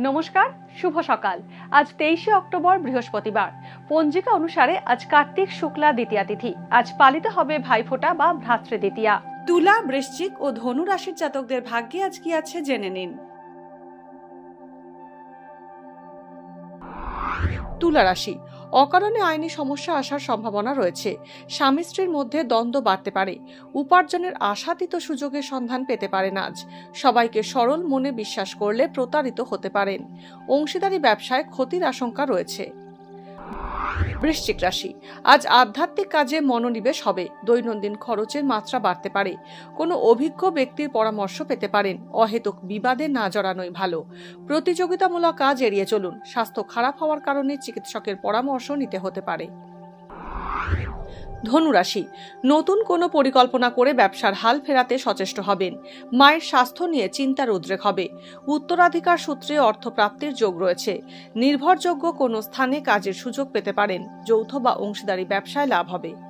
নমস্কার, শুভ সকাল। আজ 23শে অক্টোবর বৃহস্পতিবার। পঞ্জিকা অনুসারে আজ কার্তিক শুক্লা দ্বিতীয়া তিথি। আজ পালিত হবে ভাইফোঁটা বা ভ্রাতৃ দ্বিতীয়া। তুলা, বৃশ্চিক ও ধনু রাশির জাতকদের ভাগ্যে আজ কি আছে জেনে নিন। তুলা রাশি, অকারণে আইনি সমস্যা আসার সম্ভাবনা রয়েছে। স্বামী স্ত্রীর মধ্যে দ্বন্দ্ব বাড়তে পারে। উপার্জনের আশাতীত সুযোগের সন্ধান পেতে পারেন আজ। সবাইকে সরল মনে বিশ্বাস করলে প্রতারিত হতে পারেন। অংশীদারি ব্যবসায় ক্ষতির আশঙ্কা রয়েছে। বৃশ্চিক রাশি, আজ আধ্যাত্মিক কাজে মনোনিবেশ হবে। দৈনন্দিন খরচের মাত্রা বাড়তে পারে। কোনো অভিজ্ঞ ব্যক্তির পরামর্শ পেতে পারেন। অহেতুক বিবাদে না জড়ানোই ভালো। প্রতিযোগিতামূলক কাজ এড়িয়ে চলুন। স্বাস্থ্য খারাপ হওয়ার কারণে চিকিৎসকের পরামর্শ নিতে হতে পারে। ধনুরাশি, নতুন কোনো পরিকল্পনা করে ব্যবসার হাল ফেরাতে সচেষ্ট হবেন। মায়ের স্বাস্থ্য নিয়ে চিন্তার উদ্রেক হবে। উত্তরাধিকার সূত্রে অর্থপ্রাপ্তির যোগ রয়েছে। নির্ভরযোগ্য কোনো স্থানে কাজের সুযোগ পেতে পারেন। যৌথ বা অংশীদারি ব্যবসায় লাভ হবে।